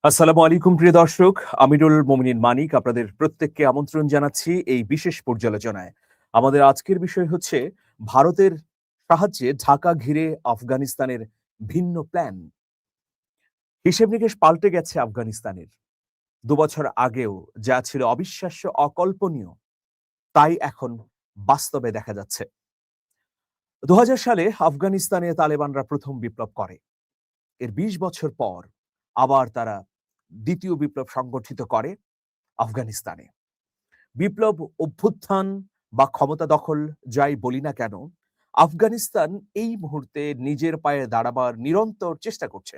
আসসালামু আলাইকুম প্রিয় দর্শক, আমিরুল মোমিনিন মানিক আপনাদের প্রত্যেককে আমন্ত্রণ জানাচ্ছি এই বিশেষ পর্যালোচনায়। আমাদের আজকের বিষয় হচ্ছে ভারতের সাহায্যে ঢাকা ঘিরে আফগানিস্তানের ভিন্ন প্ল্যান। হিসেব নিকেশ পাল্টে গেছে আফগানিস্তানের। ২ বছর আগেও যা ছিল অবিশ্বাস্য, অকল্পনীয়, তাই এখন বাস্তবে দেখা যাচ্ছে। ২০০০ সালে আফগানিস্তানে তালেবানরা প্রথম বিপ্লব করে। এর ২০ বছর পর আবার তারা দ্বিতীয় বিপ্লব সংগঠিত করে আফগানিস্তানে। বিপ্লব, অভ্যুত্থান বা ক্ষমতা দখল যাই বলি না কেন, আফগানিস্তান এই মুহূর্তে নিজের পায়ে দাঁড়াবার নিরন্তর চেষ্টা করছে।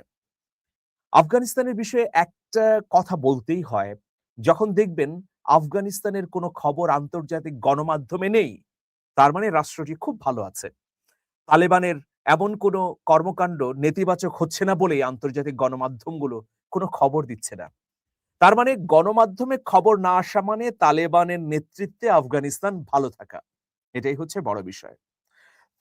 আফগানিস্তানের বিষয়ে একটা কথা বলতেই হয়, যখন দেখবেন আফগানিস্তানের কোনো খবর আন্তর্জাতিক গণমাধ্যমে নেই, তার মানে রাষ্ট্রটি খুব ভালো আছে। তালেবানের এমন কোনো কর্মকাণ্ড নেতিবাচক হচ্ছে না বলেই আন্তর্জাতিক গণমাধ্যমগুলো কোনো খবর দিচ্ছে না। তার মানে গণমাধ্যমে খবর না আসা মানে তালেবানের নেতৃত্বে আফগানিস্তান ভালো থাকা। এটাই হচ্ছে বড় বিষয়।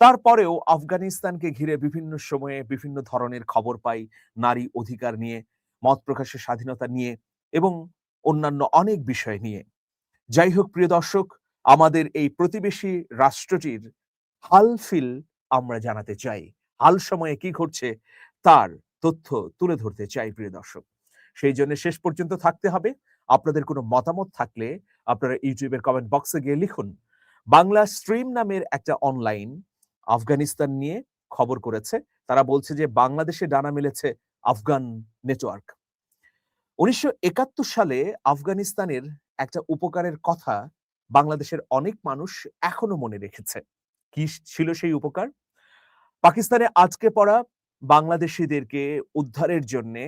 তারপরেও আফগানিস্তানকে ঘিরে বিভিন্ন সময়ে বিভিন্ন ধরনের খবর পাই, নারী অধিকার নিয়ে, মত প্রকাশের স্বাধীনতা নিয়ে এবং অন্যান্য অনেক বিষয় নিয়ে। যাই হোক প্রিয় দর্শক, আমাদের এই প্রতিবেশী রাষ্ট্রটির হালফিল আমরা জানাতে চাই। হাল সময়ে কি ঘটছে তার তথ্য তুলে ধরতে চাই প্রিয় দর্শক। সেই জন্য শেষ পর্যন্ত থাকতে হবে। আপনাদের কোনো মতামত থাকলে আপনারা YouTube এর কমেন্ট বক্সে গিয়ে লিখুন। বাংলা স্ট্রিম নামের একটা অনলাইন আফগানিস্তান নিয়ে খবর করেছে। তারা বলছে যে বাংলাদেশে ডানা মেলেছে আফগান নেটওয়ার্ক। ১৯৭১ সালে আফগানিস্তানের একটা উপকারের কথা বাংলাদেশের অনেক মানুষ এখনো মনে রেখেছে। কি ছিল সেই উপকার? পাকিস্তানে আটকে পড়া বাংলাদেশীদেরকে উদ্ধারের জন্যে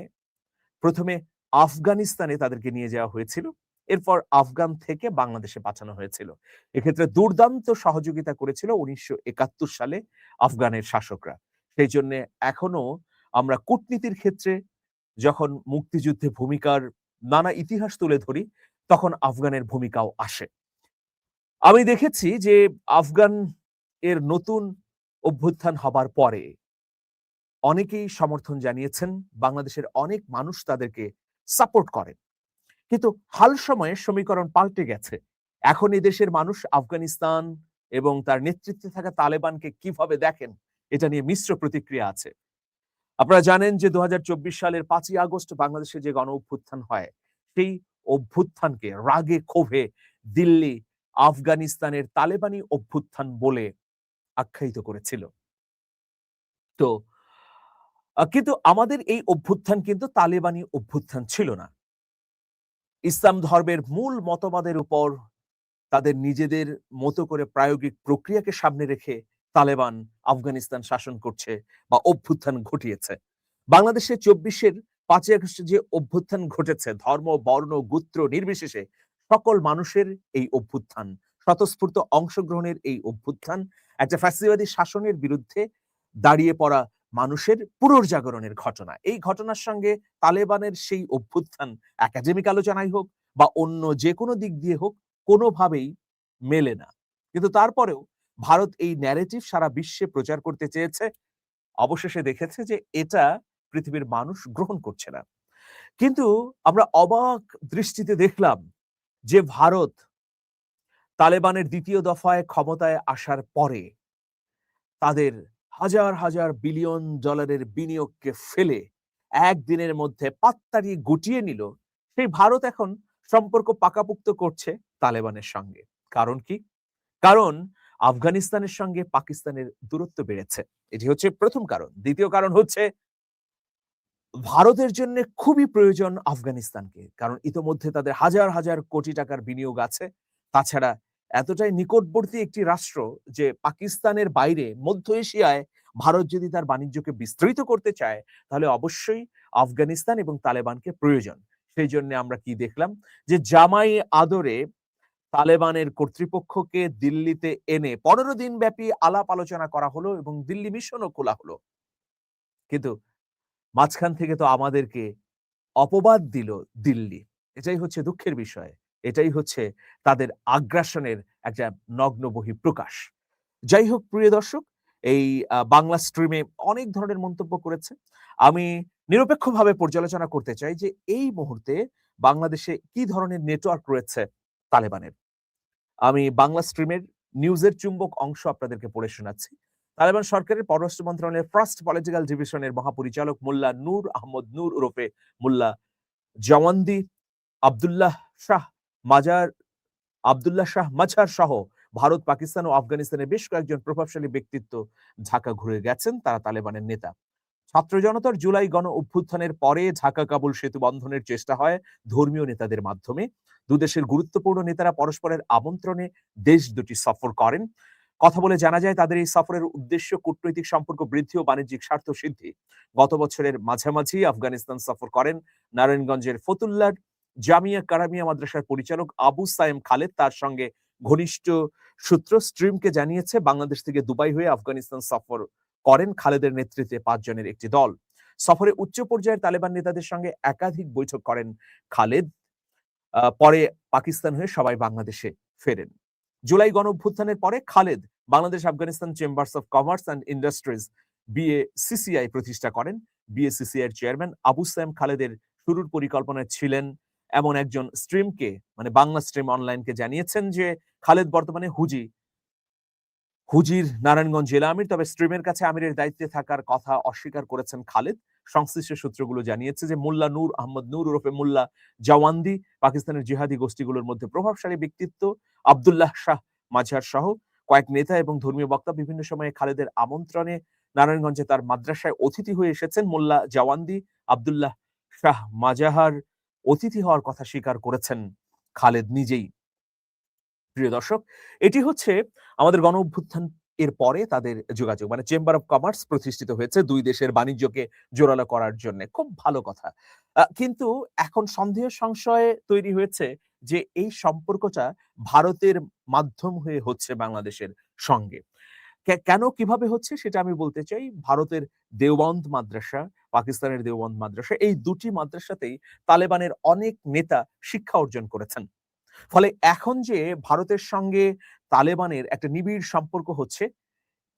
১ম এ আফগানিস্তানে তাদেরকে নিয়ে যাওয়া হয়েছিল। এরপর আফগান থেকে বাংলাদেশে পাঠানো হয়েছিল। এক্ষেত্রে দুর্দান্ত সহযোগিতা করেছিল ১৯৭১ সালে আফগানের শাসকরা। সেইজন্যে এখনো আমরা কূটনীতির ক্ষেত্রে যখন মুক্তিযুদ্ধে ভূমিকার নানা ইতিহাস তুলে ধরি, তখন আফগানের ভূমিকাও আসে। আমি দেখেছি যে আফগান এর নতুন অভ্যুত্থান হবার পরে অনেকেই সমর্থন জানিয়েছেন। বাংলাদেশের অনেক মানুষ তাদেরকে সাপোর্ট করেন। কিন্তু হাল সময়ে সমীকরণ পাল্টে গেছে। এখন এদেশের মানুষ আফগানিস্তান এবং তার নেতৃত্বে থাকা তালেবানকে কিভাবে দেখেন, এটা নিয়ে মিশ্র প্রতিক্রিয়া আছে। আপনারা জানেন যে ২০২৪ সালের ৫ই আগস্ট বাংলাদেশে যে গণ-অভ্যুত্থান হয়, সেই অভ্যুত্থানকে রাগে ক্ষোভে দিল্লি আফগানিস্তানের তালেবানি অভ্যুত্থান বলে আখ্যায়িত করেছিল। তো কিন্তু আমাদের এই অভ্যুত্থান কিন্তু তালেবানি অভ্যুত্থান ছিল না। ইসলাম ধর্মের মূল মতবাদের উপর তাদের নিজেদের মতো করে প্রায়োগিক প্রক্রিয়াকে সামনে রেখে তালেবান আফগানিস্তান শাসন করছে বা অভ্যুত্থান ঘটিয়েছে। বাংলাদেশে ২৪-এর ৫ই আগস্ট যে অভ্যুত্থান ঘটেছে, ধর্ম, বর্ণ, গোত্র নির্বিশেষে সকল মানুষের এই অভ্যুত্থান, স্বতঃস্ফূর্ত অংশগ্রহণের এই অভ্যুত্থান, একটা ফ্যাসিবাদী শাসনের বিরুদ্ধে দাঁড়িয়ে পড়া মানুষের পুনর্জাগরণের ঘটনা। এই ঘটনার সঙ্গে তালেবানের সেই অভ্যুত্থান একাডেমিক আলোচনায় হোক বা অন্য যেকোনো দিক দিয়ে হোক কোনোভাবেই মেলে না। কিন্তু তারপরেও ভারত এই ন্যারেটিভ সারা বিশ্বে প্রচার করতে চেয়েছে। অবশেষে দেখেছে যে এটা পৃথিবীর মানুষ গ্রহণ করছে না। কিন্তু আমরা অবাক দৃষ্টিতে দেখলাম যে ভারত তালেবানের ২য় দফায় ক্ষমতায় আসার পরে তাদের হাজার, হাজার বিলিয়ন ডলারের বিনিয়োগকে ফেলে একদিনের মধ্যে পাত্তারি গুটিয়ে নিল। সেই ভারত এখন সম্পর্ক পাকাপোক্ত করছে তালেবানের সঙ্গে। কারণ কি? কারণ আফগানিস্তানের সঙ্গে পাকিস্তানের দূরত্ব বেড়েছে। এটি হচ্ছে ১ম কারণ। ২য় কারণ হচ্ছে ভারতের জন্যে খুবই প্রয়োজন আফগানিস্তানকে। কারণ ইতোমধ্যে তাদের হাজার, হাজার কোটি টাকার বিনিয়োগ আছে। তাছাড়া এতটাই নিকটবর্তী একটি রাষ্ট্র যে পাকিস্তানের বাইরে মধ্য এশিয়ায় ভারত যদি তার বাণিজ্যকে বিস্তৃত করতে চায়, তাহলে অবশ্যই আফগানিস্তান এবং তালেবানকে প্রয়োজন। সেইজন্যে আমরা কি দেখলাম? যে জামাই আদরে তালেবানের কর্তৃপক্ষকে দিল্লিতে এনে ১৫ দিন ব্যাপী আলাপ আলোচনা করা হলো এবং দিল্লি মিশনও খোলা হলো। কিন্তু মাঝখান থেকে তো আমাদেরকে অপবাদ দিল দিল্লি। এটাই হচ্ছে দুঃখের বিষয়। এটাই হচ্ছে তাদের আগ্রাসনের একটা নগ্ন বহিঃপ্রকাশ। যাই হোক প্রিয় দর্শক, এই বাংলা স্ট্রিমে অনেক ধরনের মন্তব্য করেছে। আমি নিরপেক্ষভাবে পর্যালোচনা করতে চাই যে এই মুহূর্তে বাংলাদেশে কি ধরনের নেটওয়ার্ক রয়েছে তালেবানের। আমি বাংলা স্ট্রিমের নিউজের চুম্বক অংশ আপনাদেরকে পড়ে শোনাচ্ছি। তালেবান সরকারের পররাষ্ট্র মন্ত্রণালয়ের ফার্স্ট পলিটিক্যাল ডিভিশনের মহাপরিচালক মোল্লা নূর আহমদ নূর ওরফে মোল্লা জওয়ান্দি আব্দুল্লাহ শাহ মাজার আব্দুল্লাহ শাহ মাঝার সহ ভারত, পাকিস্তান ও আফগানিস্তানের বেশ কয়েকজন প্রভাবশালী ব্যক্তিত্ব ঢাকা ঘুরে গেছেন। তারা তালেবানের নেতা। ছাত্র জনতার জুলাই গণ অভ্যুত্থানের পরে ঢাকা কাবুল সেতু বন্ধনের চেষ্টা হয় ধর্মীয় নেতাদের মাধ্যমে। দুদেশের গুরুত্বপূর্ণ নেতারা পরস্পরের আমন্ত্রণে দেশ দুটি সফর করেন। কথা বলে জানা যায় তাদের এই সফরের উদ্দেশ্য কূটনৈতিক সম্পর্ক বৃদ্ধি ও বাণিজ্যিক স্বার্থ সিদ্ধি। গত বছরের মাঝামাঝি আফগানিস্তান সফর করেন নারায়ণগঞ্জের ফতুল্লার জামিয়া কারামিয়া মাদ্রাসার পরিচালক আবু সায়েম খালেদ। তার সঙ্গে ঘনিষ্ঠ সূত্র স্ট্রিমকে জানিয়েছে বাংলাদেশ থেকে দুবাই হয়ে আফগানিস্তান সফর করেন খালেদের নেতৃত্বে 5 জনের একটি দল। সফরে উচ্চ পর্যায়ের তালেবান নেতাদের সঙ্গে একাধিক বৈঠক করেন খালেদ। পরে পাকিস্তান হয়ে সবাই বাংলাদেশে ফেরেন। জুলাই গণঅভ্যুত্থানের পরে Khaled Bangladesh Afghanistan chambers of commerce and industries BACCI প্রতিষ্ঠা করেন। বিএসিসিআই এর চেয়ারম্যান আবু সায়েম খালেদের শুরুর পরিকল্পনায় ছিলেন এমন একজন স্ট্রিমকে মানে বাংলা স্ট্রিম অনলাইনকে জানিয়েছেন যে খালেদ বর্তমানে হুজির নারায়ণগঞ্জ জেলা আমির। তবে স্ট্রিমের কাছে আমিরের দায়িত্বে থাকার কথা অস্বীকার করেছেন খালেদ। সংশ্লিষ্ট সূত্রগুলো জানিয়েছে যে মোল্লা নূর আহমদ নূর ওরফে মোল্লা জওয়ান্দি পাকিস্তানের জিহাদি গোষ্ঠীগুলোর মধ্যে প্রভাবশালী ব্যক্তিত্ব। আব্দুল্লাহ শাহ মাঝার সহ কয়েক নেতা এবং ধর্মীয় বক্তা বিভিন্ন সময়ে খালেদের আমন্ত্রণে নারায়ণগঞ্জে তার মাদ্রাসায় অতিথি হয়ে এসেছেন। মোল্লা জওয়ান্দি আব্দুল্লাহ শাহ মাজাহার অতিথি হওয়ার কথা স্বীকার করেছেন খালেদ নিজেই। প্রিয় দর্শক, এটি হচ্ছে আমাদের গণ অভ্যুত্থান এর পরে তাদের যোগাযোগ মানে চেম্বার অফ কমার্স প্রতিষ্ঠিত হয়েছে দুই দেশের বাণিজ্যকে জোরালো করার জন্য। খুব ভালো কথা। কিন্তু এখন সন্দেহ সংশয় তৈরি হয়েছে যে এই সম্পর্কটা ভারতের মাধ্যম হয়ে হচ্ছে বাংলাদেশের সঙ্গে। কেন কিভাবে হচ্ছে সেটা আমি বলতে চাই। ভারতের দেওবন্দ মাদ্রাসা, পাকিস্তানের দেওবন্দ মাদ্রাসা এই দুটি মাদ্রাসাতেই তালেবানের অনেক নেতা শিক্ষা অর্জন করেছেন। ফলে এখন যে ভারতের সঙ্গে তালেবানের একটা নিবিড় সম্পর্ক হচ্ছে,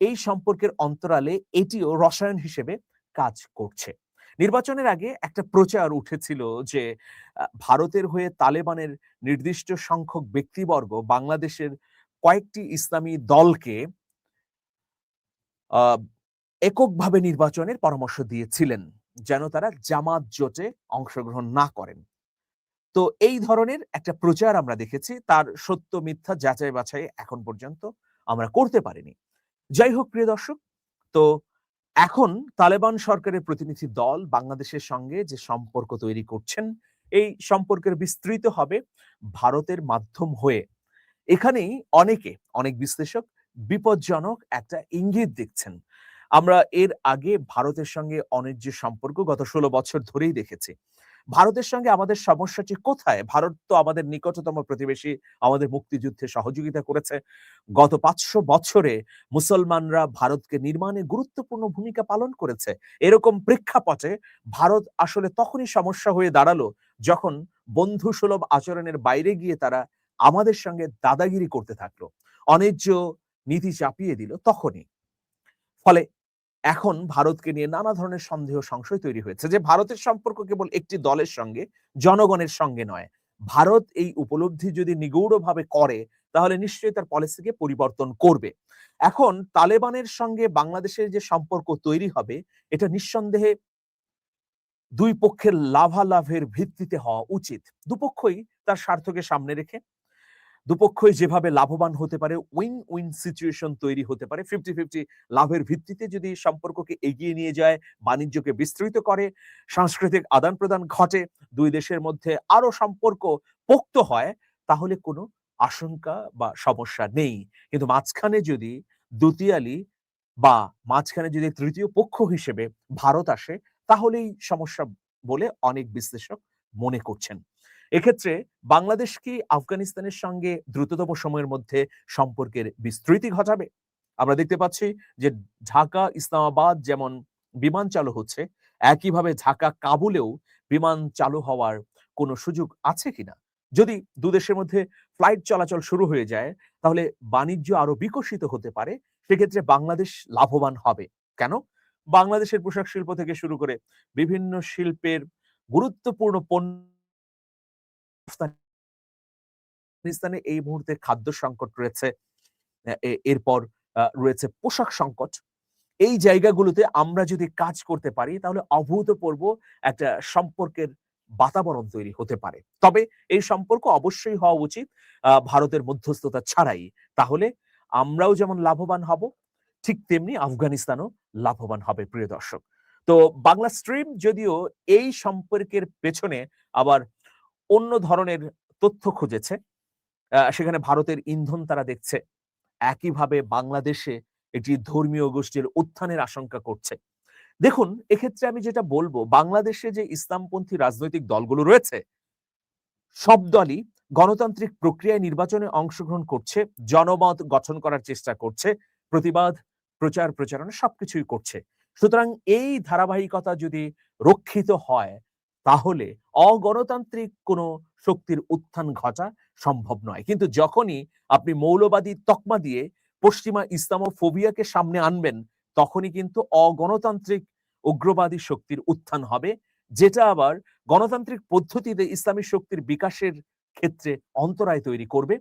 এই সম্পর্কের অন্তরালে এটিও রসায়ন হিসেবে কাজ করছে। নির্বাচনের আগে একটা প্রচার উঠেছিল যে ভারতের হয়ে তালেবানের নির্দিষ্ট সংখ্যক ব্যক্তিবর্গ বাংলাদেশের কয়েকটি ইসলামী দলকে আ এককভাবে নির্বাচনের পরামর্শ দিয়েছিলেন, যেন তারা জামাত জোটে অংশগ্রহণ না করেন। তো এই ধরনের একটা প্রচার আমরা দেখেছি। তার সত্য মিথ্যা যাচাই বাছাই এখন পর্যন্ত আমরা করতে পারিনি। যাই হোক প্রিয় দর্শক, তো এখন তালেবান সরকারের প্রতিনিধি দল বাংলাদেশের সঙ্গে যে সম্পর্ক তৈরি করছেন, এই সম্পর্কের বিস্তৃত হবে ভারতের মাধ্যম হয়ে। এখানেই অনেক বিশ্লেষক বিপজ্জনক একটা ইঙ্গিত দেখছেন। আমরা এর আগে ভারতের সঙ্গে অনেক সম্পর্ক গত ১৬ বছর ধরেই দেখেছি। ভারতের সঙ্গে আমাদের সমস্যাটি কোথায়? ভারত তো আমাদের নিকটতম প্রতিবেশী, আমাদের মুক্তিযুদ্ধে সহযোগিতা করেছে। গত ৫০০ বছরে মুসলমানরা ভারতকে নির্মাণে গুরুত্বপূর্ণ ভূমিকা পালন করেছে। এরকম প্রেক্ষাপটে ভারত আসলে তখনই সমস্যা হয়ে দাঁড়ালো যখন বন্ধুসুলভ আচরণের বাইরে গিয়ে তারা আমাদের সঙ্গে দাদাগিরি করতে থাকলো। অন্যায্য নীতি চাপিয়ে দিল তখনই। ফলে এখন ভারতকে নিয়ে নানা ধরনের সন্দেহ সংশয় তৈরি হয়েছে যে ভারতের সম্পর্ক কেবল একটি দলের সঙ্গে, জনগণের সঙ্গে নয়। ভারত এই উপলব্ধি যদি নিগূঢ়ভাবে করে তাহলে নিশ্চয়ই তার পলিসিকে পরিবর্তন করবে। এখন তালেবানের সঙ্গে বাংলাদেশের যে সম্পর্ক তৈরি হবে এটা নিঃসন্দেহে দুই পক্ষের লাভালাভের ভিত্তিতে হওয়া উচিত। দুপক্ষই তার স্বার্থকে সামনে রেখে দুপক্ষই যেভাবে লাভবান হতে পারে, উইন উইন সিচুয়েশন তৈরি হতে পারে। 50-50 লাভের ভিত্তিতে যদি সম্পর্ককে এগিয়ে নিয়ে যায়, বাণিজ্যকে বিস্তৃত করে, সাংস্কৃতিক আদান-প্রদান ঘটে, দুই দেশের মধ্যে আরো সম্পর্ক পোক্ত হয়, তাহলে কোনো আশঙ্কা বা সমস্যা নেই। কিন্তু মাঝখানে যদি দুতিয়ালি বা মাঝখানে যদি তৃতীয় পক্ষ হিসেবে ভারত আসে, তাহলেই সমস্যা বলে অনেক বিশ্লেষক মনে করছেন। এক্ষেত্রে বাংলাদেশ কি আফগানিস্তানের সঙ্গে দ্রুততম সময়ের মধ্যে সম্পর্কের বিস্তৃতি ঘটাবে? আমরা দেখতে পাচ্ছি যে ঢাকা ইসলামাবাদ যেমন বিমান চালু হচ্ছে, একইভাবে ঢাকা কাবুলেও বিমান চালু হওয়ার কোনো সুযোগ আছে কিনা? যদি দুদেশের মধ্যে ফ্লাইট চলাচল শুরু হয়ে যায়, তাহলে বাণিজ্য আরো বিকশিত হতে পারে। সেক্ষেত্রে বাংলাদেশ লাভবান হবে। কেন? বাংলাদেশের পোশাক শিল্প থেকে শুরু করে বিভিন্ন শিল্পের গুরুত্বপূর্ণ পণ্য আফগানিস্তানে এই মুহূর্তে খাদ্য সংকট রয়েছে। এরপর রয়েছে পোশাক সংকট। এই জায়গাগুলোতে আমরা যদি কাজ করতে পারি তাহলে অভূতপূর্ব একটা সম্পর্কের বাতাবরণ তৈরি হতে পারে। তবে এই সম্পর্ক অবশ্যই হওয়া উচিত ভারতের মধ্যস্থতা ছাড়াই। তাহলে আমরাও যেমন লাভবান হব, ঠিক তেমনি আফগানিস্তানও লাভবান হবে প্রিয় দর্শক। তো বাংলা স্ট্রিম যদিও এই সম্পর্কের পেছনে আবার অন্য ধরনের তথ্য খুঁজেছে। সেখানে ভারতের ইন্ধন তারা দেখছে। একইভাবে বাংলাদেশে একটি ধর্মীয় গোষ্ঠীর উত্থানের আশঙ্কা করছে। দেখুন, এক্ষেত্রে আমি যেটা বলব, বাংলাদেশে যে ইসলামপন্থী রাজনৈতিক দলগুলো রয়েছে, সব দলই গণতান্ত্রিক প্রক্রিয়ায় নির্বাচনে অংশগ্রহণ করছে, জনমত গঠন করার চেষ্টা করছে, প্রতিবাদ, প্রচার প্রচারণা সবকিছুই করছে। সুতরাং এই ধারাবাহিকতা যদি রক্ষিত হয়, তাহলে অগণতান্ত্রিক কোনো শক্তির উত্থান ঘটা সম্ভব নয়। কিন্তু যখনই আপনি মৌলবাদী তকমা দিয়ে পশ্চিমা ইসলামোফোবিয়াকে সামনে আনবেন, তখনই কিন্তু অগণতান্ত্রিক উগ্রবাদী শক্তির উত্থান হবে, যেটা আবার গণতান্ত্রিক পদ্ধতিতে ইসলামী শক্তির বিকাশের ক্ষেত্রে অন্তরায় তৈরি করবে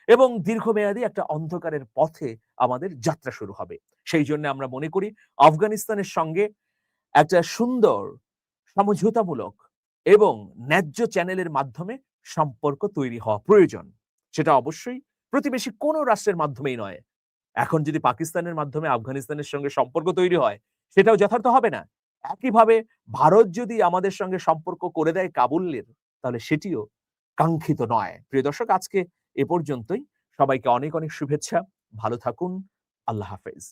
এবং দীর্ঘমেয়াদী একটা অন্ধকারের পথে আমাদের যাত্রা শুরু হবে। সেই জন্য আমরা মনে করি আফগানিস্তানের সঙ্গে একটা সুন্দর সমঝোতামূলক এবং ন্যায্য চ্যানেলের মাধ্যমে সম্পর্ক তৈরি হওয়া প্রয়োজন। সেটা অবশ্যই প্রতিবেশী কোনো রাষ্ট্রের মাধ্যমেই নয়। এখন যদি পাকিস্তানের মাধ্যমে আফগানিস্তানের সঙ্গে সম্পর্ক তৈরি হয়, সেটাও যথার্থ হবে না। একইভাবে ভারত যদি আমাদের সঙ্গে সম্পর্ক করে দেয় কাবুলের, তাহলে সেটিও কাঙ্ক্ষিত নয়। প্রিয় দর্শক, আজকে এ পর্যন্তই। সবাইকে অনেক, অনেক শুভেচ্ছা। ভালো থাকুন। আল্লাহ হাফেজ।